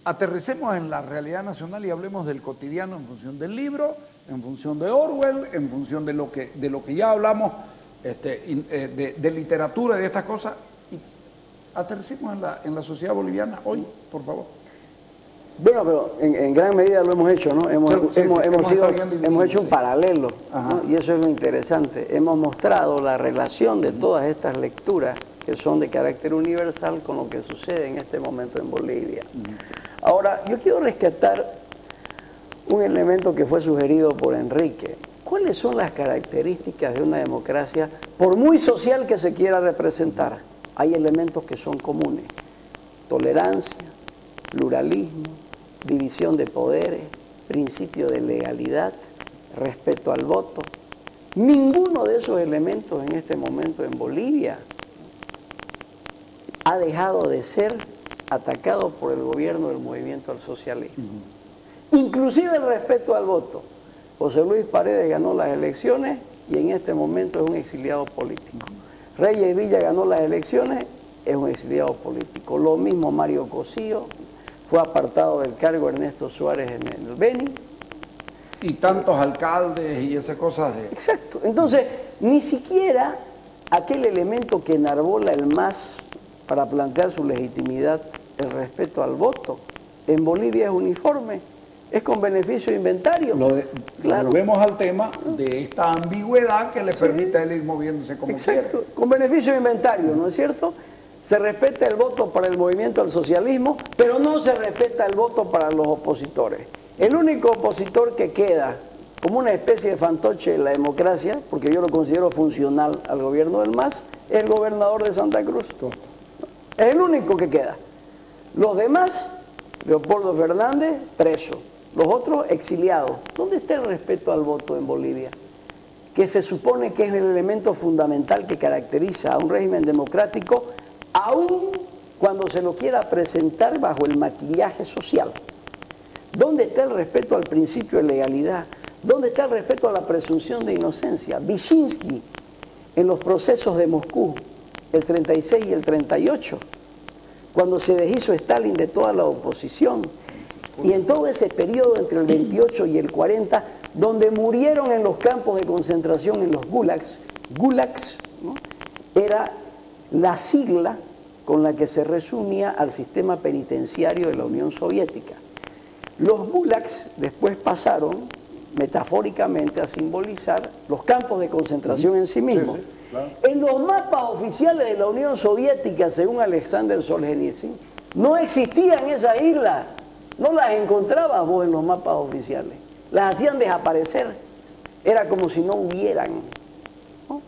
aterricemos en la realidad nacional y hablemos del cotidiano en función del libro, en función de Orwell, en función de lo que ya hablamos, de literatura y de estas cosas. Y aterricemos en la sociedad boliviana hoy, por favor. Bueno, pero en gran medida lo hemos hecho, ¿no? Hemos hecho un paralelo, ¿no? Y eso es lo interesante. Hemos mostrado la relación de todas estas lecturas que son de carácter universal con lo que sucede en este momento en Bolivia. Ahora, yo quiero rescatar un elemento que fue sugerido por Enrique. ¿Cuáles son las características de una democracia, por muy social que se quiera representar? Hay elementos que son comunes: tolerancia, pluralismo, división de poderes, principio de legalidad, respeto al voto. Ninguno de esos elementos en este momento en Bolivia ha dejado de ser atacado por el gobierno del movimiento al socialismo. Inclusive el respeto al voto. José Luis Paredes ganó las elecciones y en este momento es un exiliado político. Reyes Villa ganó las elecciones, es un exiliado político. Lo mismo Mario Cosío, fue apartado del cargo Ernesto Suárez en el Beni. Y tantos alcaldes y esas cosas de... Exacto. Entonces, ni siquiera aquel elemento que enarbola el MAS para plantear su legitimidad, el respeto al voto, en Bolivia es uniforme, es con beneficio de inventario. Claro. Volvemos al tema de esta ambigüedad que le permite a él ir moviéndose como quiere. Con beneficio de inventario, ¿no es cierto? Se respeta el voto para el movimiento al socialismo, pero no se respeta el voto para los opositores. El único opositor que queda como una especie de fantoche de la democracia, porque yo lo considero funcional al gobierno del MAS, es el gobernador de Santa Cruz. Es el único que queda. Los demás, Leopoldo Fernández, preso. Los otros, exiliados. ¿Dónde está el respeto al voto en Bolivia? Que se supone que es el elemento fundamental que caracteriza a un régimen democrático, aún cuando se lo quiera presentar bajo el maquillaje social. ¿Dónde está el respeto al principio de legalidad? ¿Dónde está el respeto a la presunción de inocencia? Vyshinsky, en los procesos de Moscú, el 36 y el 38, cuando se deshizo Stalin de toda la oposición, y en todo ese periodo entre el 28 y el 40, donde murieron en los campos de concentración, en los gulags, ¿no? Era la sigla con la que se resumía al sistema penitenciario de la Unión Soviética. Los gulags después pasaron, metafóricamente, a simbolizar los campos de concentración en sí mismos. Sí, claro. En los mapas oficiales de la Unión Soviética, según Alexander Solzhenitsyn, no existían esas islas, no las encontrabas vos en los mapas oficiales, las hacían desaparecer, era como si no hubieran, ¿no?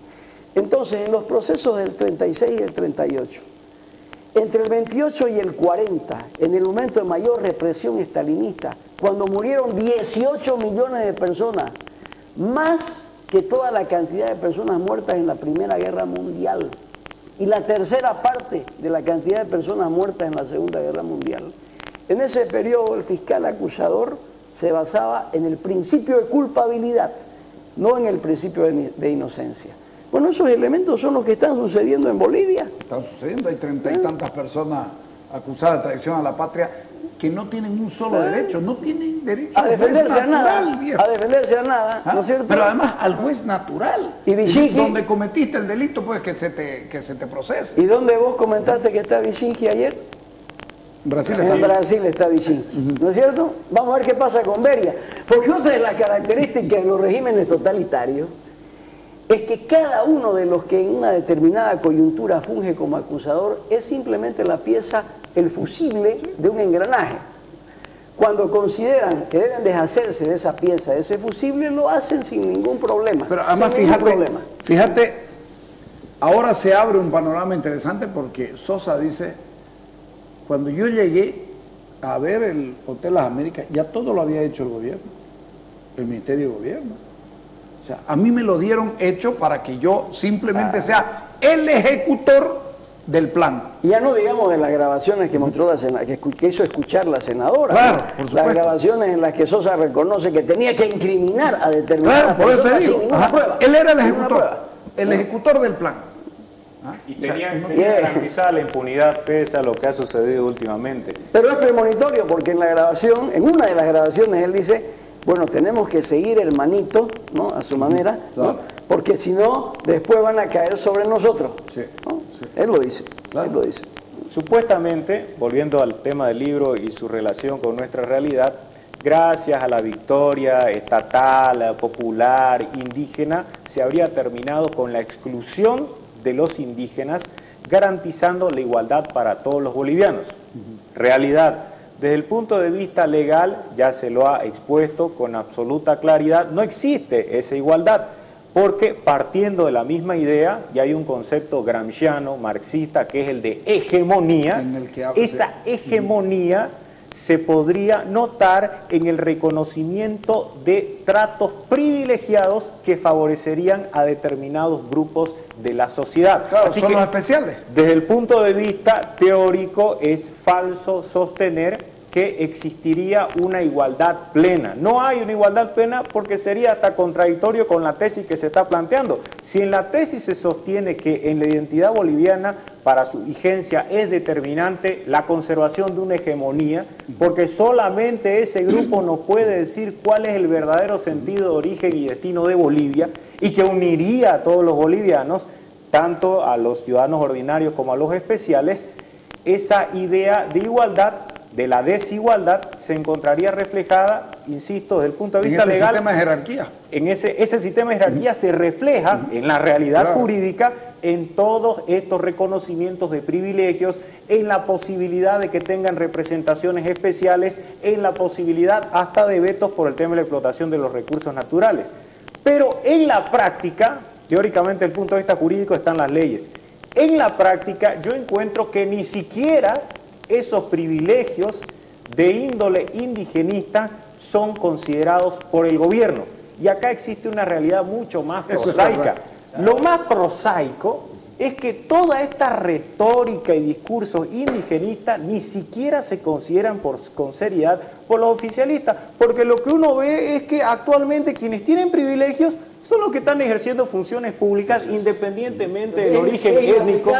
Entonces, en los procesos del 36 y el 38, entre el 28 y el 40, en el momento de mayor represión estalinista, cuando murieron 18 millones de personas, más que toda la cantidad de personas muertas en la Primera Guerra Mundial y la tercera parte de la cantidad de personas muertas en la Segunda Guerra Mundial. En ese periodo el fiscal acusador se basaba en el principio de culpabilidad, no en el principio de inocencia. Bueno, esos elementos son los que están sucediendo en Bolivia. Están sucediendo, hay 30 y tantas personas acusadas de traición a la patria que no tienen un solo derecho, no tienen derecho a defenderse a nada, a defenderse a nada, ¿no es cierto? Pero además al juez natural, y Vyshinsky, donde cometiste el delito, pues que se te procese. ¿Y dónde vos comentaste que está Vyshinsky ayer? Brasil en Brasil está Vyshinsky, ¿no es cierto? Vamos a ver qué pasa con Beria, porque otra de las características de los regímenes totalitarios es que cada uno de los que en una determinada coyuntura funge como acusador es simplemente la pieza, el fusible de un engranaje. Cuando consideran que deben deshacerse de esa pieza, de ese fusible, lo hacen sin ningún problema. Pero además, fíjate, ahora se abre un panorama interesante porque Sosa dice, cuando yo llegué a ver el Hotel Las Américas, ya todo lo había hecho el gobierno, el Ministerio de Gobierno. O sea, a mí me lo dieron hecho para que yo simplemente sea el ejecutor del plan. Y ya no digamos de las grabaciones que mostró que hizo escuchar la senadora. Claro, por supuesto. Las grabaciones en las que Sosa reconoce que tenía que incriminar a determinadas personas sin ninguna prueba. Él era el ejecutor del plan. ¿Ah? Y O sea, tenía Yeah. garantizada la impunidad pese a lo que ha sucedido últimamente. Pero es premonitorio porque en la grabación, en una de las grabaciones, él dice, bueno, tenemos que seguir el manito, ¿no? A su manera, ¿no? Claro. Porque si no, después van a caer sobre nosotros. Sí, ¿no? sí. Él lo dice, Claro. él lo dice. Supuestamente, volviendo al tema del libro y su relación con nuestra realidad, gracias a la victoria estatal, popular, indígena, se habría terminado con la exclusión de los indígenas, garantizando la igualdad para todos los bolivianos. Realidad, desde el punto de vista legal, ya se lo ha expuesto con absoluta claridad, no existe esa igualdad, porque partiendo de la misma idea, y hay un concepto gramsciano, marxista, que es el de hegemonía, En el que habla, esa hegemonía se podría notar en el reconocimiento de tratos privilegiados que favorecerían a determinados grupos de la sociedad. Claro, Así son que, los especiales. desde el punto de vista teórico, es falso sostener que existiría una igualdad plena. No hay una igualdad plena porque sería hasta contradictorio con la tesis que se está planteando. Si en la tesis se sostiene que en la identidad boliviana para su vigencia es determinante la conservación de una hegemonía, porque solamente ese grupo nos puede decir cuál es el verdadero sentido de origen y destino de Bolivia y que uniría a todos los bolivianos, tanto a los ciudadanos ordinarios como a los especiales, esa idea de igualdad, de la desigualdad, se encontraría reflejada, insisto, desde el punto de En vista este legal. sistema de jerarquía. En ese sistema de jerarquía se refleja en la realidad Claro. jurídica, en todos estos reconocimientos de privilegios, en la posibilidad de que tengan representaciones especiales, en la posibilidad hasta de vetos por el tema de la explotación de los recursos naturales. Pero en la práctica, teóricamente desde el punto de vista jurídico están las leyes. En la práctica yo encuentro que ni siquiera esos privilegios de índole indigenista son considerados por el gobierno. Y acá existe una realidad mucho más Eso es prosaica. verdad. Lo más prosaico es que toda esta retórica y discursos indigenistas ni siquiera se consideran con seriedad por los oficialistas, porque lo que uno ve es que actualmente quienes tienen privilegios son los que están ejerciendo funciones públicas independientemente del origen étnico.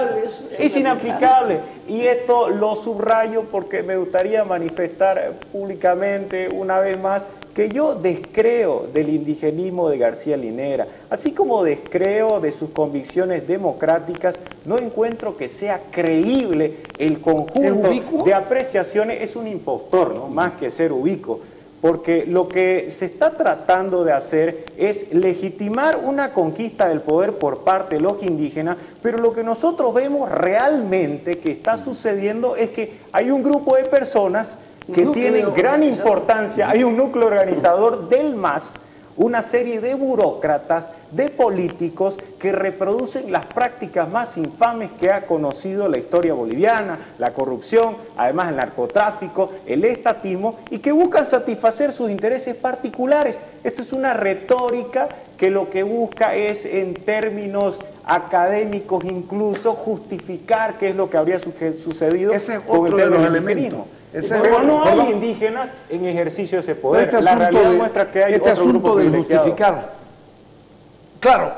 Es inaplicable. Y esto lo subrayo porque me gustaría manifestar públicamente una vez más que yo descreo del indigenismo de García Linera, así como descreo de sus convicciones democráticas, no encuentro que sea creíble el conjunto de apreciaciones. Es un impostor, ¿no? Más que ser ubicuo. Porque lo que se está tratando de hacer es legitimar una conquista del poder por parte de los indígenas, pero lo que nosotros vemos realmente que está sucediendo es que hay un grupo de personas que tienen gran importancia, hay un núcleo organizador del MAS, una serie de burócratas, de políticos que reproducen las prácticas más infames que ha conocido la historia boliviana, la corrupción, además el narcotráfico, el estatismo, y que buscan satisfacer sus intereses particulares. Esto es una retórica que lo que busca es, en términos académicos incluso, justificar qué es lo que habría sucedido Ese es con el otro de tema los del elementos. indigenismo. Ese Pero es- no hay perdón. indígenas en ejercicio de ese poder. Este La asunto realidad de- muestra que hay este otro grupo asunto del privilegiado. justificar. Claro,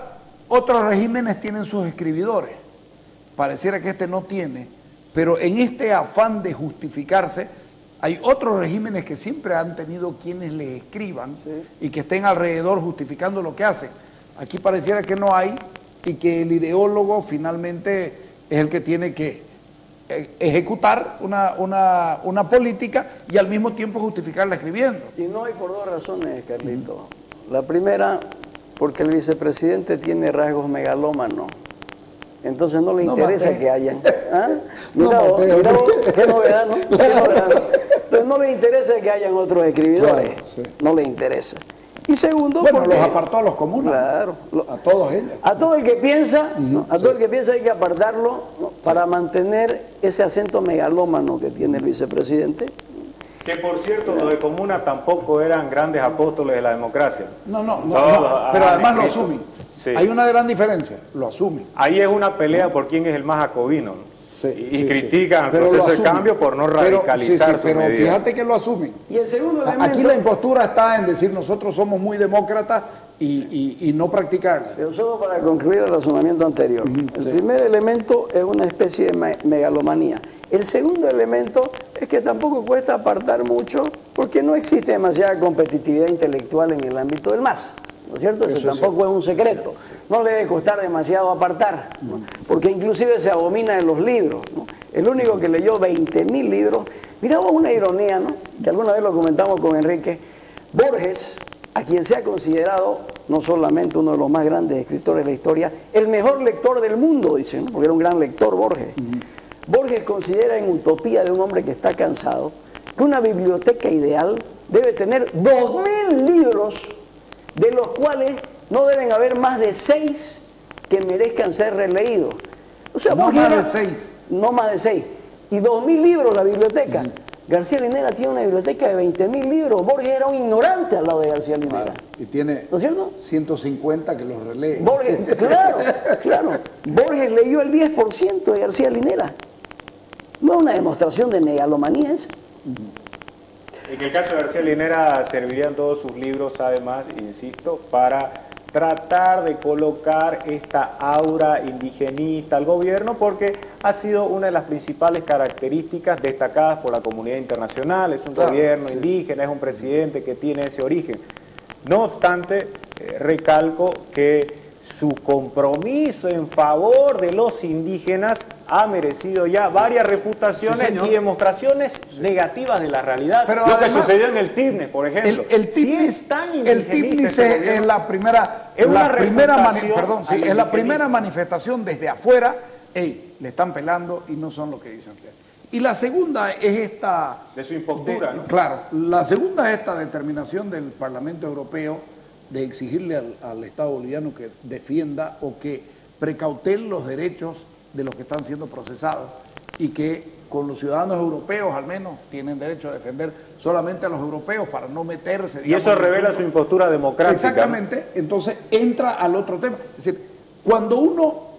otros regímenes tienen sus escribidores. Pareciera que este no tiene, pero en este afán de justificarse, hay otros regímenes que siempre han tenido quienes les escriban y que estén alrededor justificando lo que hacen. Aquí pareciera que no hay y que el ideólogo finalmente es el que tiene que ejecutar una política y al mismo tiempo justificarla escribiendo. Y no hay por dos razones, Carlito. La primera, porque el vicepresidente tiene rasgos megalómanos. Entonces no le No interesa maté. que hayan. ¿Ah? No Mira vos, maté. mira vos, qué novedad, ¿no? Qué novedad, ¿no? Entonces no le interesa que hayan otros escribidores. Claro, sí. No le interesa. Y segundo, Bueno, porque, los apartó a los comunes. Claro. A todos ellos. A todo el que piensa, ¿no? A todo el que piensa hay que apartarlo, ¿no? Para mantener ese acento megalómano que tiene el vicepresidente. Que por cierto, los de Comuna tampoco eran grandes apóstoles de la democracia. No, Todos pero han además lo escrito. asumen. Sí. Hay una gran diferencia, lo asumen. Ahí es una pelea por quién es el más jacobino, ¿no? y critican el proceso de cambio por no radicalizar sus pero medidas. fíjate que lo asumen. Y el segundo elemento... Aquí la impostura está en decir nosotros somos muy demócratas y no practicarla. Pero solo para concluir el razonamiento anterior. El primer elemento es una especie de megalomanía. El segundo elemento es que tampoco cuesta apartar mucho porque no existe demasiada competitividad intelectual en el ámbito del MAS. ¿No es cierto? Eso tampoco es un secreto. No le debe costar demasiado apartar, ¿no? Porque inclusive se abomina de los libros, ¿no? El único que leyó 20.000 libros, mira vos una ironía, ¿no? Que alguna vez lo comentamos con Enrique, Borges, a quien se ha considerado no solamente uno de los más grandes escritores de la historia, el mejor lector del mundo, dicen, ¿no? Porque era un gran lector Borges. Borges considera en Utopía de un hombre que está cansado que una biblioteca ideal debe tener 2.000 libros, de los cuales no deben haber más de 6 que merezcan ser releídos. O sea, No Borges más de era- 6. No más de 6. Y 2.000 libros la biblioteca. García Linera tiene una biblioteca de 20.000 libros. Borges era un ignorante al lado de García Linera. Y tiene ¿No es cierto? 150 que los relee. Borges, claro. Borges leyó el 10% de García Linera. No es una demostración de megalomanía esa. En el caso de García Linera servirían todos sus libros, además, insisto, para tratar de colocar esta aura indigenista al gobierno, porque ha sido una de las principales características destacadas por la comunidad internacional. Es un gobierno indígena, es un presidente que tiene ese origen. No obstante, recalco que su compromiso en favor de los indígenas ha merecido ya varias refutaciones Sí, señor. y demostraciones negativas de la realidad. Pero lo que además, sucedió en el TIBNE, por ejemplo. Si es tan indigenista es la primera, Es una perdón, refutación es al la primera indigenismo. manifestación desde afuera. Le están pelando y no son lo que dicen ser. Y la segunda es esta... De su impostura, ¿no? Claro, la segunda es esta determinación del Parlamento Europeo de exigirle al Estado boliviano que defienda o que precautele los derechos de los que están siendo procesados y que con los ciudadanos europeos al menos tienen derecho a defender solamente a los europeos para no meterse. Y eso revela su impostura democrática. Exactamente, entonces entra al otro tema. Es decir, cuando uno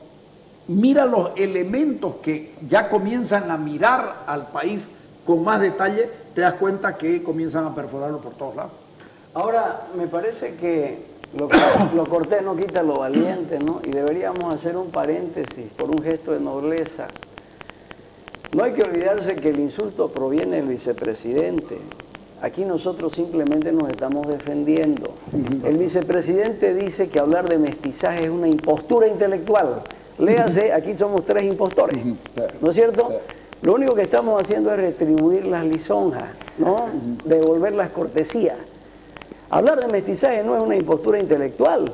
mira los elementos que ya comienzan a mirar al país con más detalle, te das cuenta que comienzan a perforarlo por todos lados. Ahora, me parece que lo cortés no quita lo valiente, ¿no? Y deberíamos hacer un paréntesis por un gesto de nobleza. No hay que olvidarse que el insulto proviene del vicepresidente. Aquí nosotros simplemente nos estamos defendiendo. El vicepresidente dice que hablar de mestizaje es una impostura intelectual. Léase, aquí somos 3 impostores, ¿no es cierto? Lo único que estamos haciendo es retribuir las lisonjas, ¿no? Devolver las cortesías. Hablar de mestizaje no es una impostura intelectual,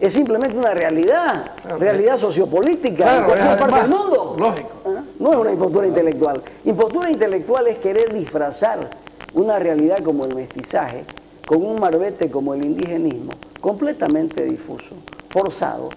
es simplemente una realidad, realidad sociopolítica en cualquier parte del mundo. Lógico. ¿Ah? No es una impostura intelectual. Impostura intelectual es querer disfrazar una realidad como el mestizaje con un marbete como el indigenismo, completamente difuso, forzado,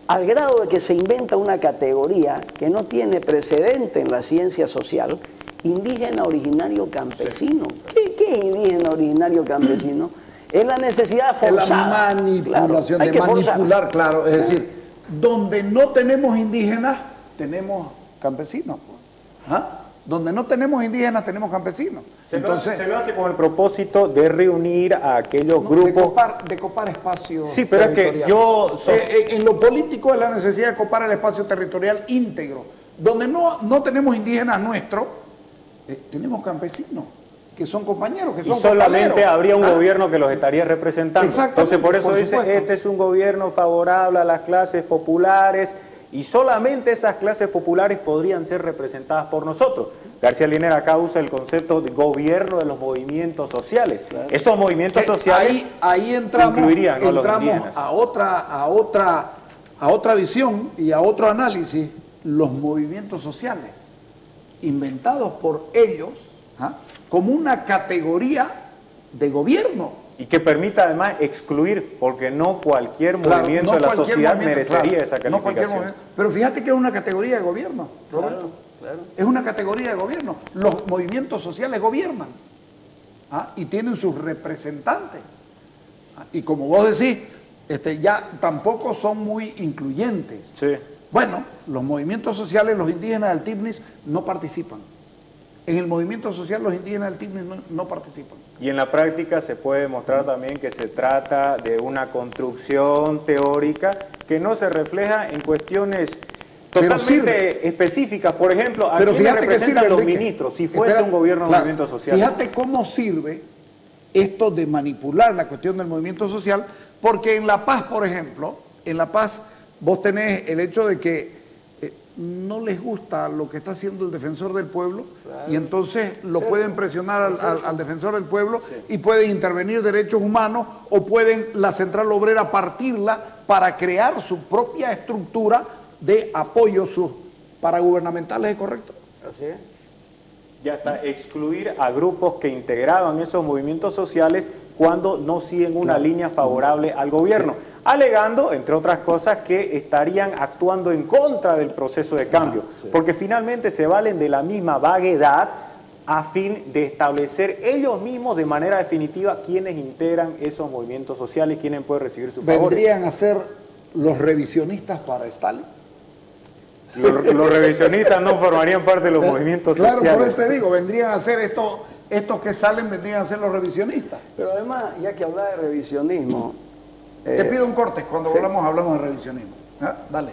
al grado de que se inventa una categoría que no tiene precedente en la ciencia social, indígena originario campesino. ¿Qué es indígena originario campesino? Es la necesidad forzada. Es la manipulación, Claro, hay de que forzar. manipular, claro. Es decir, donde no tenemos indígenas, tenemos campesinos. ¿Ah? Donde no tenemos indígenas, tenemos campesinos. Se lo hace con el propósito de reunir a aquellos grupos. De copar espacios. Sí, pero es que territoriales. En lo político es la necesidad de copar el espacio territorial íntegro. Donde no tenemos indígenas nuestros, tenemos campesinos, que son compañeros, que son Y solamente compañeros. habría un gobierno que los estaría representando. Exactamente, Entonces, por eso por dice, supuesto. este es un gobierno favorable a las clases populares y solamente esas clases populares podrían ser representadas por nosotros. García Linera acá usa el concepto de gobierno de los movimientos sociales. Claro. Esos movimientos sociales ahí entramos, incluirían, ¿no?, los indígenas. a otra visión y a otro análisis, los movimientos sociales inventados por ellos, como una categoría de gobierno. Y que permita además excluir, porque no cualquier movimiento de la sociedad merecería esa calificación. No cualquier movimiento. Pero fíjate que es una categoría de gobierno, Roberto. Claro. Es una categoría de gobierno. Los movimientos sociales gobiernan y tienen sus representantes. Y como vos decís, ya tampoco son muy incluyentes. Sí. Bueno, los movimientos sociales, los indígenas del TIPNIS no participan. En el movimiento social los indígenas del TIPNIS no participan. Y en la práctica se puede demostrar también que se trata de una construcción teórica que no se refleja en cuestiones totalmente específicas. Por ejemplo, ¿a quiénes representan los ministros si fuese un gobierno de movimiento social? Fíjate cómo sirve esto de manipular la cuestión del movimiento social, porque en La Paz, por ejemplo, en La Paz vos tenés el hecho de que no les gusta lo que está haciendo el defensor del pueblo, claro, y entonces lo pueden presionar al defensor del pueblo, y pueden intervenir derechos humanos, o pueden la central obrera partirla para crear su propia estructura de apoyo paragubernamentales, ¿es correcto? Así es. Ya está, excluir a grupos que integraban esos movimientos sociales cuando no siguen una línea favorable al gobierno, alegando, entre otras cosas, que estarían actuando en contra del proceso de cambio, porque finalmente se valen de la misma vaguedad a fin de establecer ellos mismos de manera definitiva quiénes integran esos movimientos sociales, quiénes pueden recibir sus favores. ¿Vendrían a ser los revisionistas para Stalin? Los revisionistas no formarían parte de los movimientos sociales. Claro, por eso te digo, vendrían a ser estos que salen, vendrían a ser los revisionistas. Pero además, ya que habla de revisionismo... Te pido un corte, cuando hablamos de revisionismo. ¿Ah? Dale.